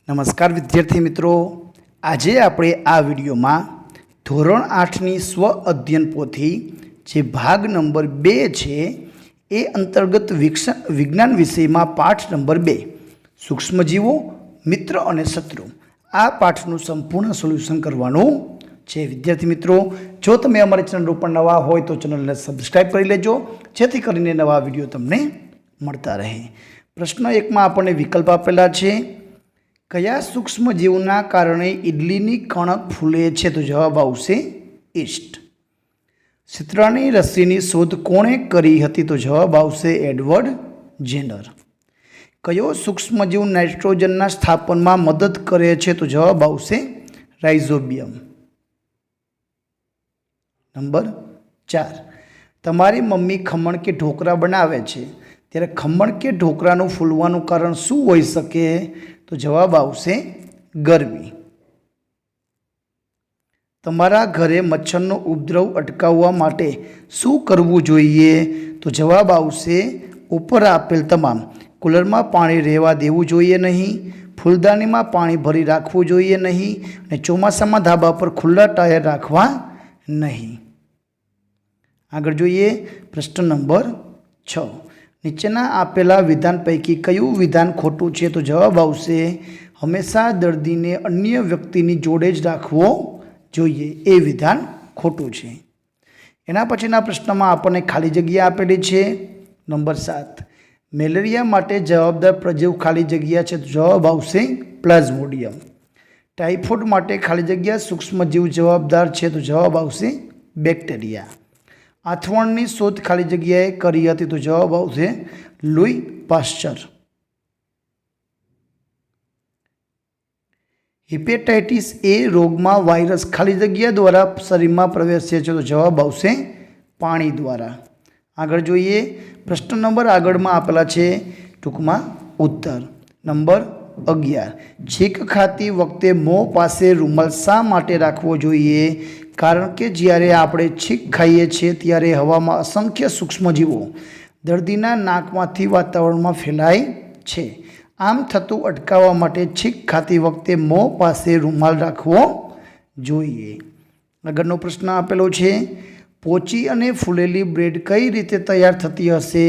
નમસ્કાર વિદ્યાર્થી મિત્રો, આજે આપણે આ વિડીયોમાં ધોરણ 8ની સ્વ અધ્યયન પોથી જે ભાગ નંબર 2 છે એ અંતર્ગત વિજ્ઞાન વિષયમાં પાઠ નંબર 2 સૂક્ષ્મજીવો મિત્ર અને શત્રુ આ પાઠનું સંપૂર્ણ સોલ્યુશન કરવાનું છે। વિદ્યાર્થી મિત્રો, જો તમે અમારી ચેનલ ઉપર નવા હોય તો ચેનલને સબસ્ક્રાઈબ કરી લેજો, જેથી કરીને નવા વિડીયો તમને મળતા રહે। પ્રશ્ન 1માં આપણને વિકલ્પ આપેલા છે, કયા સૂક્ષ્મજીવના કારણે ઈડલીની કણક ફૂલે છે? તો જવાબ આવશે ઈસ્ટ। શીતળાની રસીની શોધ કોણે કરી હતી? તો જવાબ આવશે એડવર્ડ જેનર। કયો સૂક્ષ્મજીવ નાઇટ્રોજનના સ્થાપનમાં મદદ કરે છે? તો જવાબ આવશે રાઇઝોબિયમ। નંબર 4, તમારી મમ્મી ખમણ કે ઢોકળા બનાવે છે ત્યારે ખમણ કે ઢોકળાનું ફૂલવાનું કારણ શું હોઈ શકે? તો જવાબ આવશે ગરમી। તમારા ઘરે મચ્છરનો ઉપદ્રવ અટકાવવા માટે શું કરવું જોઈએ? તો જવાબ આવશે ઉપર આપેલ તમામ। કુલરમાં પાણી રહેવા દેવું જોઈએ નહીં, ફૂલદાનીમાં પાણી ભરી રાખવું જોઈએ નહીં અને ચોમાસામાં ધાબા પર ખુલ્લા ટાયર રાખવા નહીં। આગળ જોઈએ પ્રશ્ન નંબર 6, નીચેના આપેલા વિધાન પૈકી કયું વિધાન ખોટું છે? તો જવાબ આવશે હંમેશા દર્દીને અન્ય વ્યક્તિની જોડે જ રાખવો જોઈએ, એ વિધાન ખોટું છે। એના પછીના પ્રશ્નમાં આપણને ખાલી જગ્યા આપેલી છે। નંબર 7, મેલેરિયા માટે જવાબદાર પ્રજીવ ખાલી જગ્યા છે? તો જવાબ આવશે પ્લાઝ્મોડિયમ। ટાઇફોઇડ માટે ખાલી જગ્યા સૂક્ષ્મજીવ જવાબદાર છે? તો જવાબ આવશે બેક્ટેરિયા। આથવણની શોધ ખાલી જગ્યાએ કરી હતી? તો જવાબ આવશે લૂઈ પાસ્ચર। હિપેટાઇટિસ એ રોગમાં વાયરસ ખાલી જગ્યા દ્વારા શરીરમાં પ્રવેશે છે? તો જવાબ આવશે પાણી દ્વારા। આગળ જોઈએ પ્રશ્ન નંબર આગળમાં આપેલા છે, ટૂંકમાં ઉત્તર। નંબર 11, છીંક ખાતી વખતે મોં પાસે રૂમાલ શા માટે રાખવો જોઈએ? કારણ કે જ્યારે આપણે છીંક ખાઈએ છીએ ત્યારે હવામાં અસંખ્ય સૂક્ષ્મજીવો દર્દીના નાકમાંથી વાતાવરણમાં ફેલાય છે। આમ થતું અટકાવવા માટે છીંક ખાતી વખતે મોં પાસે રૂમાલ રાખવો જોઈએ। આગળનો પ્રશ્ન આપેલો છે, પોચી અને ફૂલેલી બ્રેડ કઈ રીતે તૈયાર થતી હશે?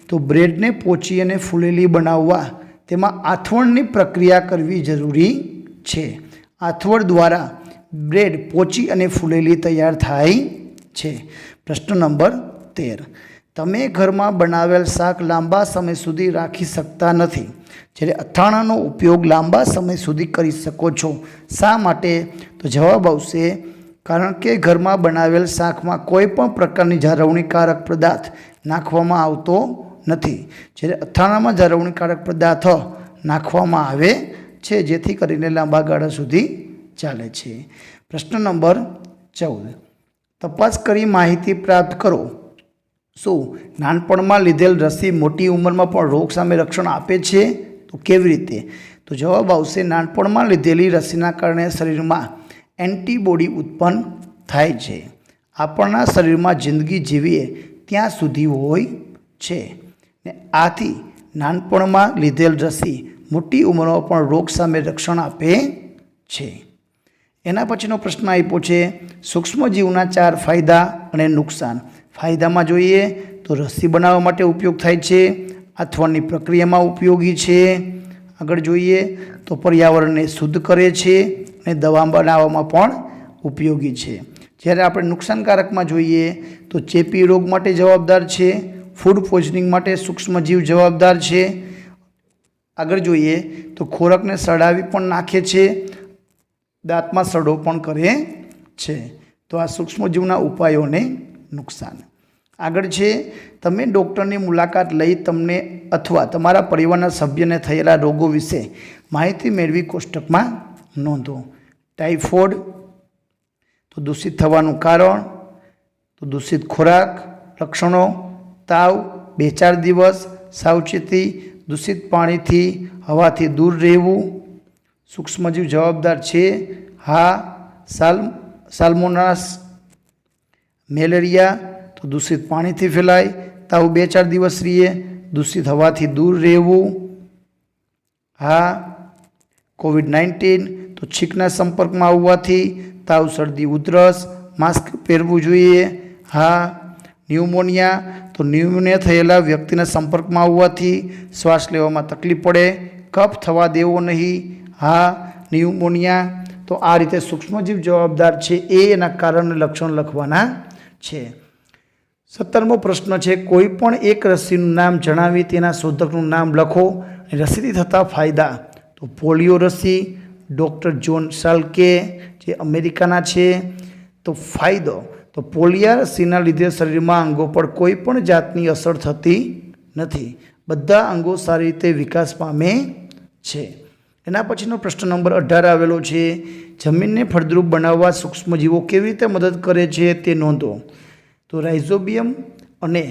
તો બ્રેડને પોચી અને ફૂલેલી બનાવવા તેમાં આથવણની પ્રક્રિયા કરવી જરૂરી છે। આથવણ દ્વારા બ્રેડ પોચી અને ફૂલેલી તૈયાર થાય છે। પ્રશ્ન નંબર 13, તમે ઘરમાં બનાવેલ શાક લાંબા સમય સુધી રાખી શકતા નથી, જ્યારે અથાણાંનો ઉપયોગ લાંબા સમય સુધી કરી શકો છો, શા માટે? તો જવાબ આવશે કારણ કે ઘરમાં બનાવેલ શાકમાં કોઈ પણ પ્રકારની જાળવણીકારક પદાર્થ નાખવામાં આવતો નથી, જ્યારે અથાણાંમાં જાળવણીકારક પદાર્થ નાખવામાં આવે છે, જેથી કરીને લાંબા ગાળા સુધી ચાલે છે। પ્રશ્ન નંબર 14, તપાસ કરી માહિતી પ્રાપ્ત કરો। શું નાનપણમાં લીધેલ રસી મોટી ઉંમરમાં પણ રોગ સામે રક્ષણ આપે છે? તો કેવી રીતે? તો જવાબ આવશે નાનપણમાં લીધેલી રસીના કારણે શરીરમાં એન્ટીબોડી ઉત્પન્ન થાય છે। આપણા શરીરમાં જિંદગી જીવીએ ત્યાં સુધી હોય છે ને આથી નાનપણમાં લીધેલ રસી મોટી ઉંમરમાં પણ રોગ સામે રક્ષણ આપે છે। એના પછીનો પ્રશ્ન આપ્યો છે, સૂક્ષ્મજીવના 4 ફાયદા અને નુકસાન। ફાયદામાં જોઈએ તો રસી બનાવવા માટે ઉપયોગ થાય છે, આથવણની પ્રક્રિયામાં ઉપયોગી છે। આગળ જોઈએ તો પર્યાવરણને શુદ્ધ કરે છે અને દવા બનાવવામાં પણ ઉપયોગી છે। જ્યારે આપણે નુકસાનકારકમાં જોઈએ તો ચેપી રોગ માટે જવાબદાર છે, ફૂડ પોઈઝનિંગ માટે સૂક્ષ્મજીવ જવાબદાર છે। આગળ જોઈએ તો ખોરાકને સડાવી પણ નાખે છે, દાંતમાં સડો પણ કરે છે। તો આ સૂક્ષ્મજીવના ઉપાયોને નુકસાન। આગળ છે, તમે ડૉક્ટરની મુલાકાત લઈ તમને અથવા તમારા પરિવારના સભ્યને થયેલા રોગો વિશે માહિતી મેળવી કોષ્ટકમાં નોંધો। ટાઇફોઇડ તો દૂષિત થવાનું કારણ, તો દૂષિત ખોરાક, લક્ષણો, તાવ 2-4 દિવસ, સાવચેતી, દૂષિત પાણીથી હવાથી દૂર રહેવું। સૂક્ષ્મજીવ જવાબદાર છે, હા, સાલ્મોનેલાસ। મેલેરિયા તો દૂષિત પાણીથી ફેલાય, તાવ 2-4 દિવસ રહીએ, દૂષિત હવાથી દૂર રહેવું, હા। કોવિડ-19 તો છીંકના સંપર્કમાં આવવાથી, તાવ, શરદી, ઉધરસ, માસ્ક પહેરવું જોઈએ, હા. ન્યુમોનિયા તો ન્યુમોનિયા થયેલા વ્યક્તિના સંપર્કમાં આવવાથી શ્વાસ લેવામાં તકલીફ પડે, કફ થવા દેવો નહીં, હા. ન્યુમોનિયા તો આ રીતે સૂક્ષ્મજીવ જવાબદાર છે એ એના કારણ લક્ષણ લખવાના છે. 17મો પ્રશ્ન છે, કોઈ પણ એક રસીનું નામ જણાવી તેના શોધકનું નામ લખો. રસીથી થતા ફાયદા તો પોલિયો રસી, ડૉક્ટર જ્હોન સાલ્કે જે અમેરિકાના છે. તો ફાયદો તો પોલિયો રસીના લીધે શરીરમાં અંગો પર કોઈ પણ જાતની અસર થતી નથી, બધા અંગો સારી રીતે વિકાસ પામે છે. એના પછીનો પ્રશ્ન નંબર 18 આવેલો છે, જમીનને ફળદ્રુપ બનાવવા સૂક્ષ્મજીવો કેવી રીતે મદદ કરે છે તે નોંધો. તો રાઇઝોબિયમ અને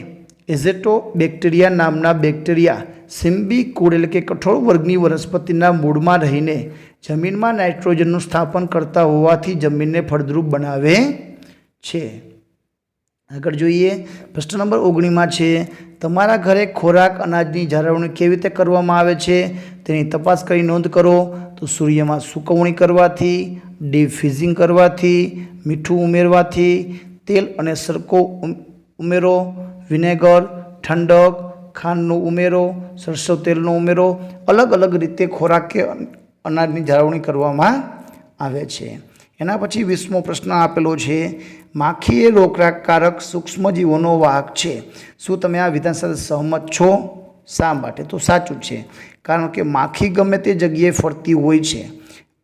એઝેટોબેક્ટેરિયા નામના બેક્ટેરિયા સિમ્બિકુડ એટલે કે કઠોળ વર્ગની વનસ્પતિના મૂળમાં રહીને જમીનમાં નાઇટ્રોજનનું સ્થાપન કરતા હોવાથી જમીનને ફળદ્રુપ બનાવે છે. આગળ જોઈએ, પ્રશ્ન નંબર 19માં છે, તમારા ઘરે ખોરાક અનાજની જાળવણી કેવી રીતે કરવામાં આવે છે તેની તપાસ કરી નોંધ કરો. તો સૂર્યમાં સૂકવણી કરવાથી, ડીપ ફ્રીઝિંગ કરવાથી, મીઠું ઉમેરવાથી, તેલ અને સરકો ઉમેરો, વિનેગર, ઠંડક, ખાંડનો ઉમેરો, સરસવ તેલનો ઉમેરો, અલગ અલગ રીતે ખોરાક કે અનાજની જાળવણી કરવામાં આવે છે. એના પછી 20મો પ્રશ્ન આપેલો છે, માખી એ રોગકારક સૂક્ષ્મજીવોનો વાહક છે. શું તમે આ વિધાન સાથે સહમત છો? શા માટે? તો સાચું છે, કારણ કે માખી ગમે તે જગ્યાએ ફરતી હોય છે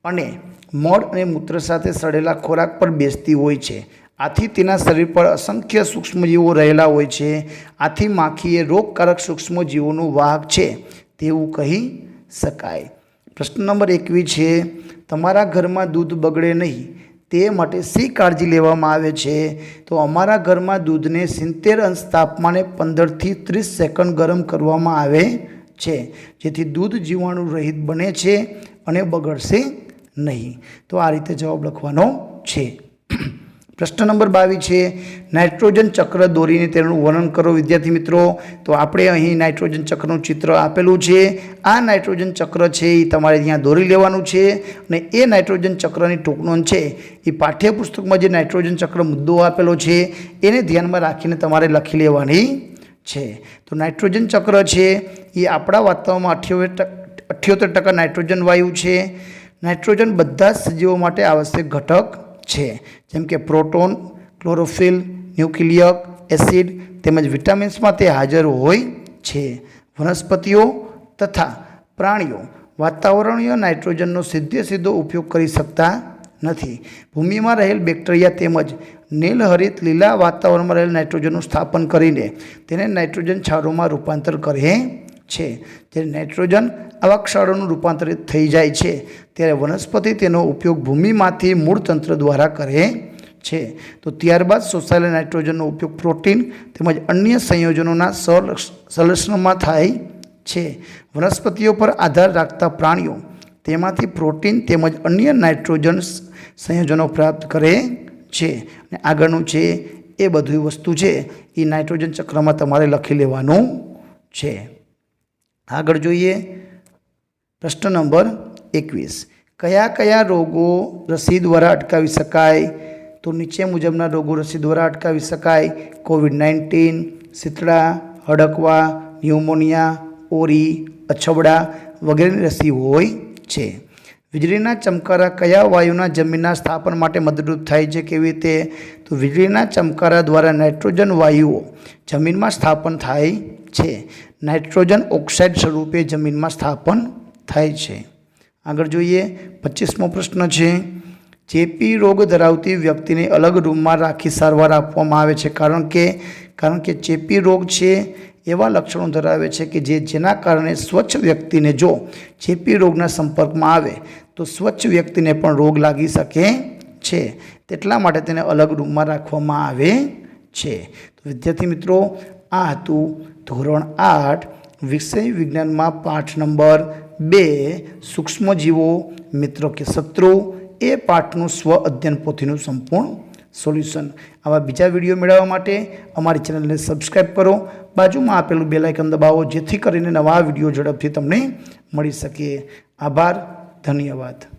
અને મળ અને મૂત્ર સાથે સડેલા ખોરાક પર બેસતી હોય છે. આથી તેના શરીર પર અસંખ્ય સૂક્ષ્મજીવો રહેલા હોય છે. આથી માખી એ રોગકારક સૂક્ષ્મજીવોનું વાહક છે તેવું કહી શકાય. પ્રશ્ન નંબર 21 છે, તમારા ઘરમાં દૂધ બગડે નહીં તે માટે શી કાળજી લેવામાં આવે છે? તો અમારા ઘરમાં દૂધને 70° તાપમાને 15થી 30 સેકન્ડ ગરમ કરવામાં આવે છે, જેથી દૂધ જીવાણુ રહિત બને છે અને બગડશે નહીં. તો આ રીતે જવાબ લખવાનો છે. પ્રશ્ન નંબર 22 છે, નાઇટ્રોજન ચક્ર દોરીને તેનું વર્ણન કરો. વિદ્યાર્થી મિત્રો, તો આપણે અહીં નાઇટ્રોજન ચક્રનું ચિત્ર આપેલું છે. આ નાઇટ્રોજન ચક્ર છે એ તમારે ત્યાં દોરી લેવાનું છે અને એ નાઇટ્રોજન ચક્રની ટૂંકનોંધ છે એ પાઠ્યપુસ્તકમાં જે નાઇટ્રોજન ચક્ર મુદ્દો આપેલો છે એને ધ્યાનમાં રાખીને તમારે લખી લેવાની છે. તો નાઇટ્રોજન ચક્ર છે એ આપણા વાતાવરણમાં 78% નાઇટ્રોજન વાયુ છે. નાઇટ્રોજન બધા જ સજીવો માટે આવશ્યક ઘટક છે, જેમ કે પ્રોટોન, ક્લોરોફિલ, ન્યુક્લિયક એસિડ તેમજ વિટામિન્સમાં તે હાજર હોય છે. વનસ્પતિઓ તથા પ્રાણીઓ વાતાવરણીય નાઇટ્રોજનનો સીધો ઉપયોગ કરી શકતા નથી. ભૂમિમાં રહેલ બેક્ટેરિયા તેમજ નીલહરિત લીલા વાતાવરણમાં રહેલ નાઇટ્રોજનનું સ્થાપન કરીને તેને નાઇટ્રોજન ક્ષારોમાં રૂપાંતર કરે છે. જ્યારે નાઇટ્રોજન આવા ક્ષારોનું રૂપાંતરિત થઈ જાય છે ત્યારે વનસ્પતિ તેનો ઉપયોગ ભૂમિમાંથી મૂળતંત્ર દ્વારા કરે છે. તો ત્યારબાદ શોષાયેલા નાઇટ્રોજનનો ઉપયોગ પ્રોટીન તેમજ અન્ય સંયોજનોના સંશ્લેષણમાં થાય છે. વનસ્પતિઓ પર આધાર રાખતા પ્રાણીઓ તેમાંથી પ્રોટીન તેમજ અન્ય નાઇટ્રોજન સંયોજનો પ્રાપ્ત કરે છે. અને આગળનું છે એ બધી વસ્તુ છે એ નાઇટ્રોજન ચક્રમાં તમારે લખી લેવાનું છે. આગળ જોઈએ, પ્રશ્ન નંબર 21, કયા કયા રોગો રસી દ્વારા અટકાવી શકાય? તો નીચે મુજબના રોગો રસી દ્વારા અટકાવી શકાય. કોવિડ-19, શીતળા, હડકવા, ન્યુમોનિયા, ઓરી, અછબડા વગેરેની રસી હોય છે. વીજળીના ચમકારા કયા વાયુના જમીનના સ્થાપન માટે મદદરૂપ થાય છે? કેવી રીતે? તો વીજળીના ચમકારા દ્વારા નાઇટ્રોજન વાયુઓ જમીનમાં સ્થાપન થાય છે. નાઇટ્રોજન ઓક્સાઇડ સ્વરૂપે જમીનમાં સ્થાપન થાય છે. આગળ જોઈએ, 25મો પ્રશ્ન છે, ચેપી રોગ ધરાવતી વ્યક્તિને અલગ રૂમમાં રાખી સારવાર આપવામાં આવે છે. કારણ કે ચેપી રોગ છે એવા લક્ષણો ધરાવે છે કે જેના કારણે સ્વચ્છ વ્યક્તિને જો ચેપી રોગના સંપર્કમાં આવે તો સ્વચ્છ વ્યક્તિને પણ રોગ લાગી શકે છે. તેટલા માટે તેને અલગ રૂમમાં રાખવામાં આવે છે. તો વિદ્યાર્થી મિત્રો, આ હતું ધોરણ 8 વિષય વિજ્ઞાનમાં પાઠ નંબર 2 સૂક્ષ્મજીવો મિત્રો કે શત્રુ એ પાઠનું સ્વ અધ્યયન પોથીનું સંપૂર્ણ સોલ્યુશન. આવા બીજા વિડીયો મેળવવા માટે અમારી ચેનલને સબસ્ક્રાઈબ કરો, બાજુમાં આપેલું બેલ આઇકન દબાવો જેથી કરીને નવા વિડીયો ઝડપથી તમને મળી શકે. આભાર. ધન્યવાદ.